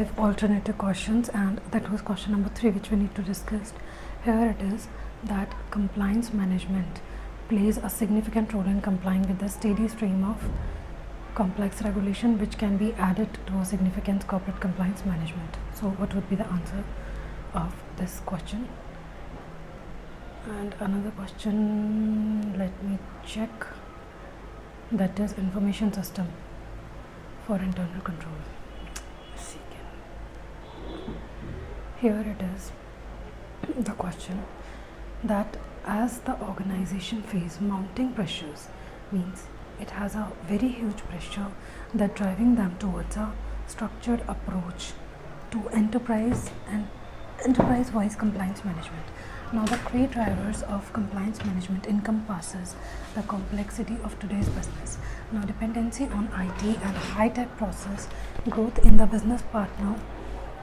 Alternative questions, and that was question number 3 which we need to discuss. Here it is that compliance management plays a significant role in complying with the steady stream of complex regulation which can be added to a significant corporate compliance management. So what would be the answer of this question? And another question, let me check, that is information system for internal control. Here it is, the question that as the organization faces mounting pressures, means it has a very huge pressure that driving them towards a structured approach to enterprise and enterprise-wise compliance management. Now the key drivers of compliance management encompasses the complexity of today's business. Now dependency on IT and high-tech process, growth in the business partner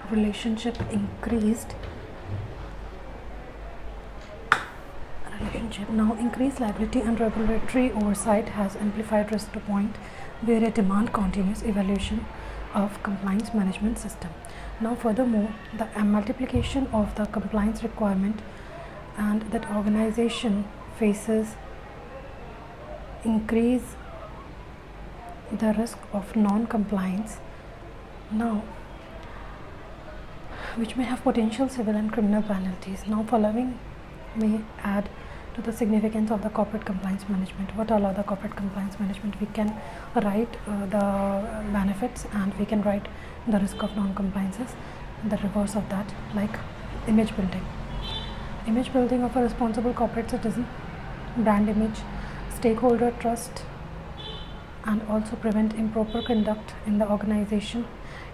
relationship, increased liability and regulatory oversight has amplified risk to point where a demand continuous evaluation of compliance management system. Now furthermore, the multiplication of the compliance requirement and that organization faces increase the risk of non-compliance, now which may have potential civil and criminal penalties. Now following may add to the significance of the corporate compliance management. What all are the corporate compliance management? We can write the benefits and we can write the risk of non-compliances, the reverse of that, like image building. Image building of a responsible corporate citizen, brand image, stakeholder trust, and also prevent improper conduct in the organization.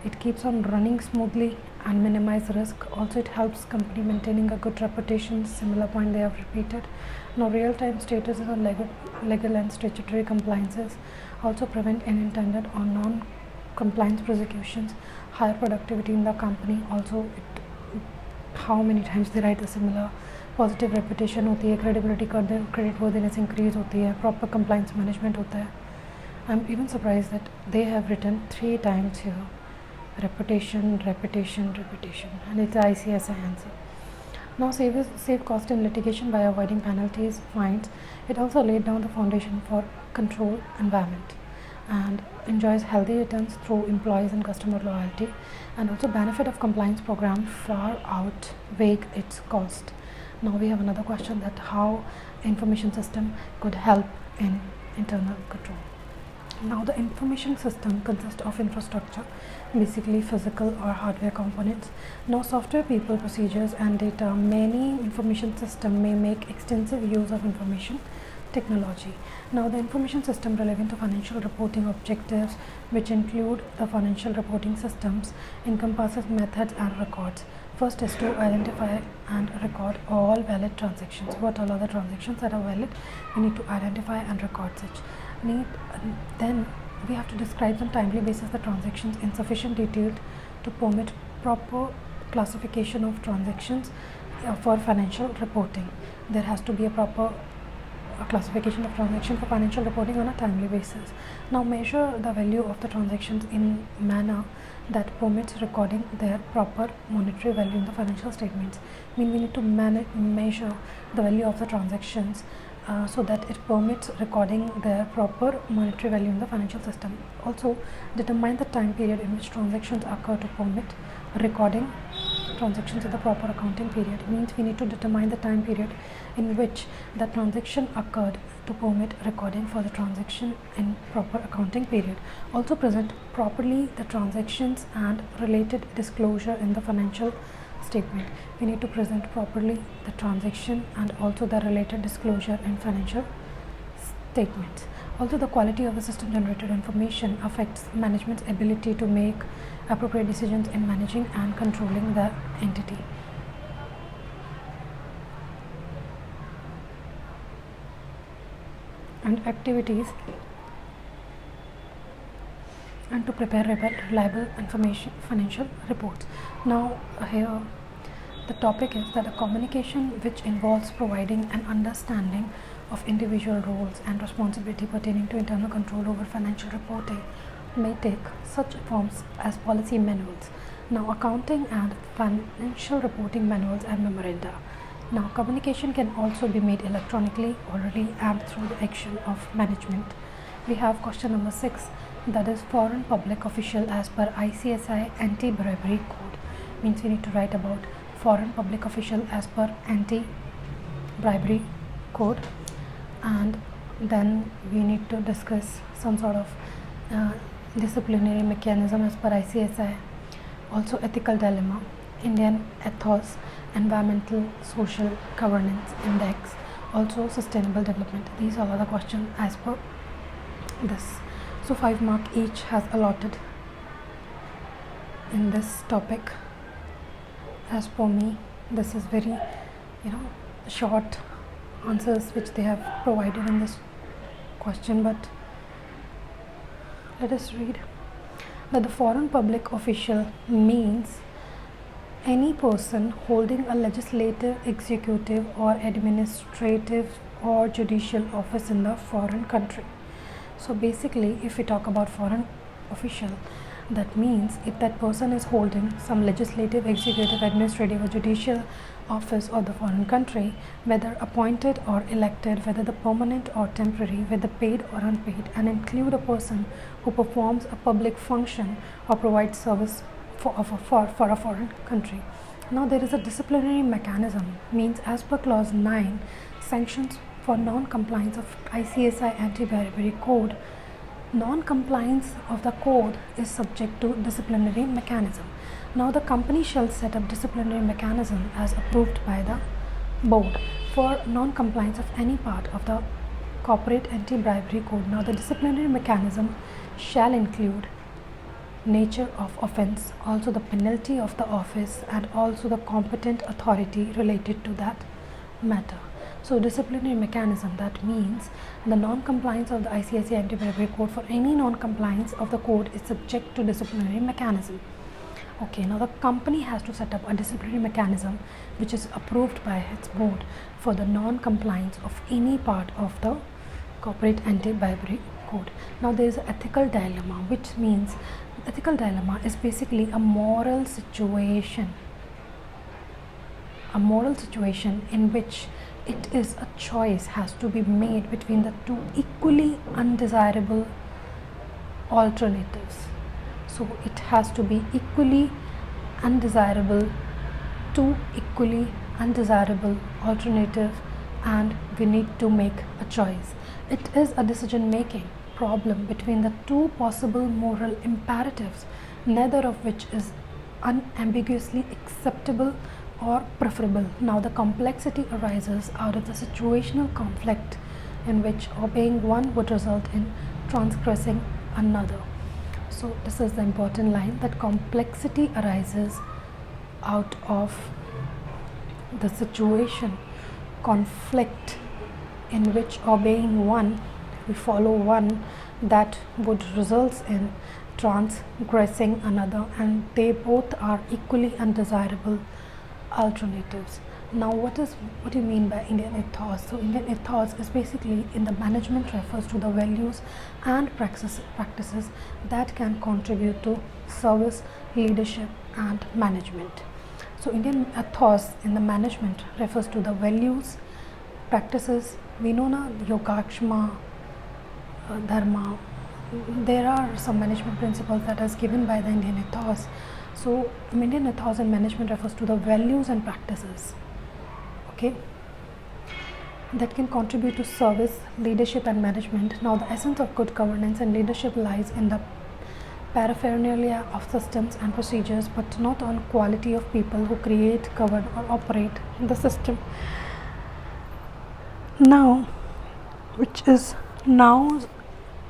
It keeps on running smoothly and minimize risk. Also it helps company maintaining a good reputation, similar point they have repeated. Now real-time status on legal and statutory compliances, also prevent unintended or non-compliance prosecutions, higher productivity in the company. Also how many times they write a similar, positive reputation होती है, credibility credit worthiness increase होती है, proper compliance management होता है. I'm even surprised that they have written 3 times here, reputation, and it's ICSI answer. Now save cost in litigation by avoiding penalties, fines. It also laid down the foundation for control environment and enjoys healthy returns through employees and customer loyalty, and also benefit of compliance program far outweigh its cost. Now we have another question, that how information system could help in internal control. Now the information system consists of infrastructure, basically physical or hardware components. Now software, people, procedures and data. Many information system may make extensive use of information technology. Now the information system relevant to financial reporting objectives, which include the financial reporting systems, encompasses methods and records. First is to identify and record all valid transactions. What all are the transactions that are valid? We need to identify and record such. Then we have to describe on timely basis the transactions in sufficient detail to permit proper classification of transactions for financial reporting. There has to be a proper classification of transactions for financial reporting on a timely basis. Now measure the value of the transactions in manner that permits recording their proper monetary value in the financial statements. We need to measure the value of the transactions so that it permits recording their proper monetary value in the financial system. Also determine the time period in which transactions occur to permit recording transactions in the proper accounting period. It means we need to determine the time period in which the transaction occurred to permit recording for the transaction in proper accounting period. Also present properly the transactions and related disclosure in the financial statement. We need to present properly the transaction and also the related disclosure in financial statements. Also the quality of the system generated information affects management's ability to make appropriate decisions in managing and controlling the entity. And activities and to prepare reliable information financial reports. Now here the topic is that a communication which involves providing an understanding of individual roles and responsibility pertaining to internal control over financial reporting may take such forms as policy manuals, Now, accounting and financial reporting manuals and memoranda. Now, communication can also be made electronically, orally, and through the action of management. We have question number 6, that is foreign public official as per ICSI anti-bribery code. Means we need to write about foreign public official as per anti-bribery code, and then we need to discuss some sort of disciplinary mechanism as per ICSI, also ethical dilemma, Indian ethos, environmental social governance index, also sustainable development. These are all the questions as per this. So 5 mark each has allotted in this topic. As for me, this is very short answers which they have provided in this question, but let us read that the foreign public official means any person holding a legislative, executive or administrative or judicial office in the foreign country. So basically, if we talk about foreign official, that means if that person is holding some legislative, executive, administrative or judicial office of the foreign country, whether appointed or elected, whether the permanent or temporary, whether paid or unpaid, and include a person who performs a public function or provides service for a foreign country. Now there is a disciplinary mechanism, means as per clause 9, sanctions for non-compliance of ICSI anti-bribery code. Non-compliance of the code is subject to disciplinary mechanism. Now the company shall set up disciplinary mechanism as approved by the board for non-compliance of any part of the corporate anti-bribery code. Now the disciplinary mechanism shall include nature of offense, also the penalty of the office, and also the competent authority related to that matter. So disciplinary mechanism, that means the non-compliance of the ICSI anti-bribery code, for any non-compliance of the code is subject to disciplinary mechanism. Okay, now the company has to set up a disciplinary mechanism which is approved by its board for the non-compliance of any part of the corporate anti-bribery code. Now there is an ethical dilemma, which means ethical dilemma is basically a moral situation in which it is a choice has to be made between the two equally undesirable alternatives. So it has to be equally undesirable, two equally undesirable alternative, and we need to make a choice. It is a decision making problem between the two possible moral imperatives, neither of which is unambiguously acceptable or preferable. Now the complexity arises out of the situational conflict in which obeying one would result in transgressing another. So this is the important line, that complexity arises out of the situation conflict in which obeying one, we follow one, that would result in transgressing another, and they both are equally undesirable alternatives. Now what do you mean by Indian ethos? So Indian ethos is basically, in the management, refers to the values and practices that can contribute to service, leadership and management. So Indian ethos in the management refers to the values, practices. We know na Yogakshama, Dharma. There are some management principles that is given by the Indian ethos. So Indian ethos in management refers to the values and practices, okay, that can contribute to service, leadership and management. Now the essence of good governance and leadership lies in the paraphernalia of systems and procedures, but not on quality of people who create, govern or operate the system. Now, which is now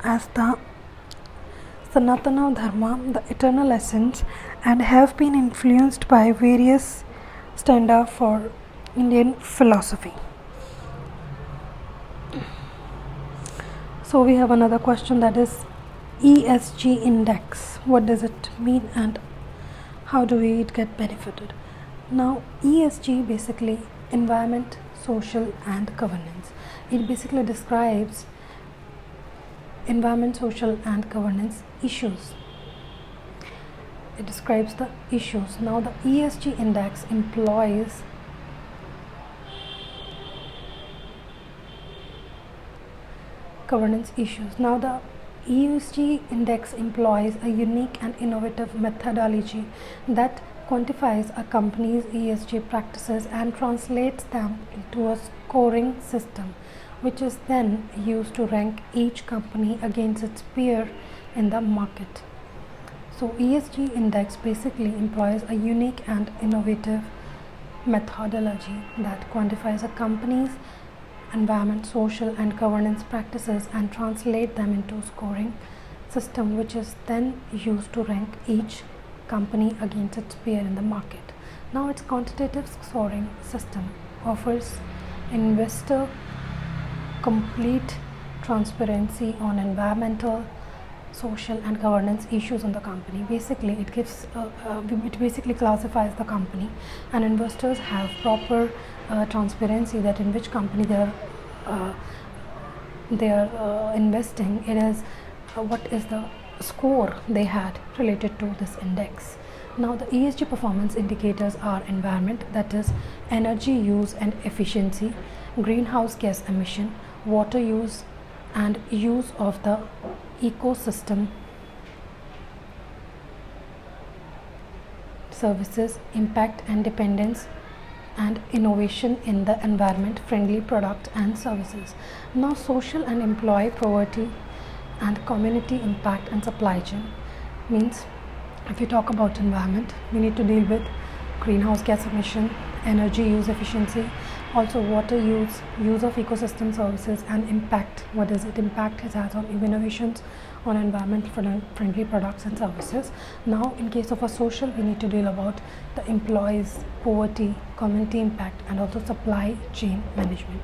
as the Sanatana Dharma, the eternal essence, and have been influenced by various standards for Indian philosophy. So we have another question, that is ESG index. What does it mean and how do we get benefited? Now ESG, basically environment, social and governance. It basically describes environment, social and governance issues. it describes the issues. Now the ESG index employs governance issues. Now the ESG index employs a unique and innovative methodology that quantifies a company's ESG practices and translates them into a scoring system, which is then used to rank each company against its peer in the market. So ESG index basically employs a unique and innovative methodology that quantifies a company's environment, social and governance practices and translate them into a scoring system, which is then used to rank each company against its peer in the market. Now its quantitative scoring system offers investor complete transparency on environmental, social and governance issues on the company. Basically it gives it basically classifies the company, and investors have proper transparency that in which company they are investing. It is what is the score they had related to this index. Now the ESG performance indicators are environment, that is energy use and efficiency, greenhouse gas emission, water use and use of the ecosystem, services, impact and dependence, and innovation in the environment friendly product and services. Now social and employee poverty and community impact and supply chain means, if you talk about environment, we need to deal with greenhouse gas emission, energy use efficiency, also water use, use of ecosystem services, and impact. What is it? Impact it has on innovations on environment friendly products and services. Now in case of a social, we need to deal about the employees, poverty, community impact, and also supply chain management.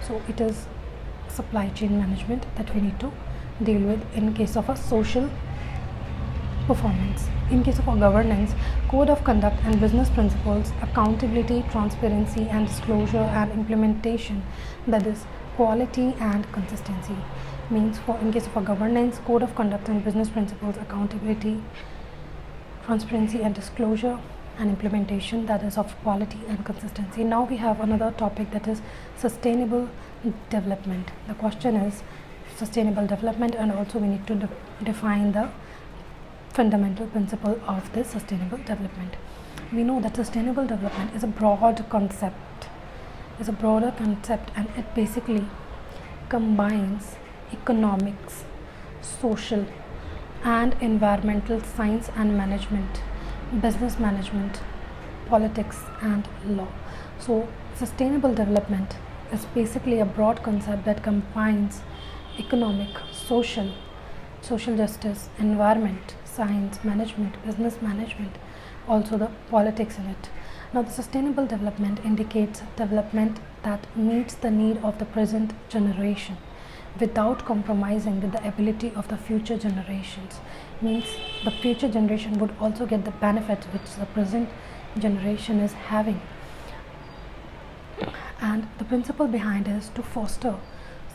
So it is supply chain management that we need to deal with in case of a social performance. In case of a governance, code of conduct and business principles, accountability, transparency and disclosure and implementation, that is quality and consistency. Means for in case of a governance, code of conduct and business principles, accountability, transparency and disclosure and implementation, that is of quality and consistency. Now we have another topic, that is sustainable development. The question is sustainable development, and also we need to define the fundamental principle of this sustainable development. We know that sustainable development is a broader concept, and it basically combines economics, social and environmental science and management, business management, politics and law. So sustainable development is basically a broad concept that combines economic, social justice, environment, science, management, business management, also the politics in it. Now the sustainable development indicates development that meets the need of the present generation without compromising with the ability of the future generations. Means the future generation would also get the benefit which the present generation is having. And the principle behind is to foster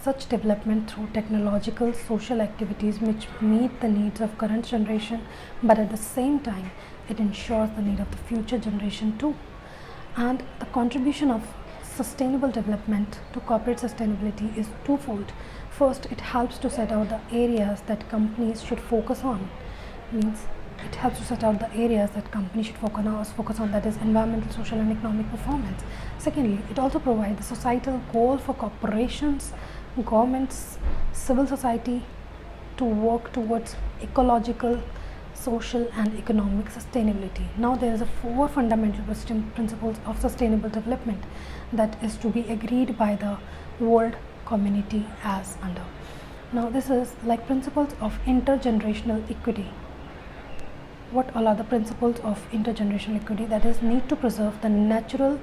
such development through technological social activities which meet the needs of current generation, but at the same time it ensures the need of the future generation too. And the contribution of sustainable development to corporate sustainability is twofold. First, it helps to set out the areas that companies should focus on. Means it helps to set out the areas that companies should focus on, that is environmental, social and economic performance. Secondly, it also provides the societal goal for corporations, governments, civil society to work towards ecological, social and economic sustainability. Now there is a 4 fundamental principles of sustainable development that is to be agreed by the world community as under. Now this is like principles of intergenerational equity. What all are the principles of intergenerational equity? That is, need to preserve the natural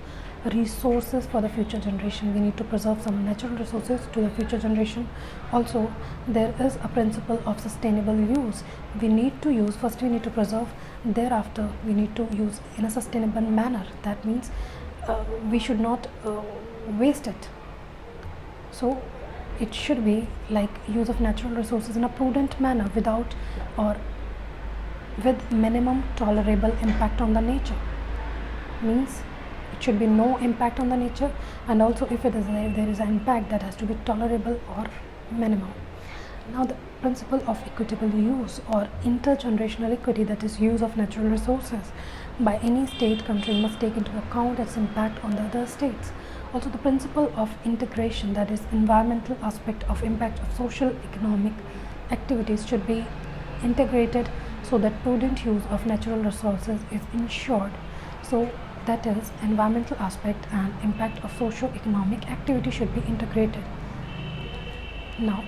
resources for the future generation. We need to preserve some natural resources to the future generation. Also, there is a principle of sustainable use. We need to use, first we need to preserve, thereafter we need to use in a sustainable manner. That means we should not waste it. So it should be like use of natural resources in a prudent manner without or with minimum tolerable impact on the nature. Means it should be no impact on the nature, and also if it is there is an impact, that has to be tolerable or minimum. Now the principle of equitable use or intergenerational equity, that is use of natural resources by any state country, must take into account its impact on the other states. Also the principle of integration, that is environmental aspect of impact of social economic activities, should be integrated so that prudent use of natural resources is ensured. So that is environmental aspect and impact of socio-economic activity should be integrated. Now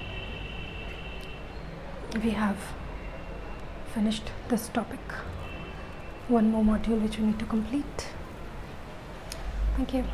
we have finished this topic. One more module which we need to complete. Thank you.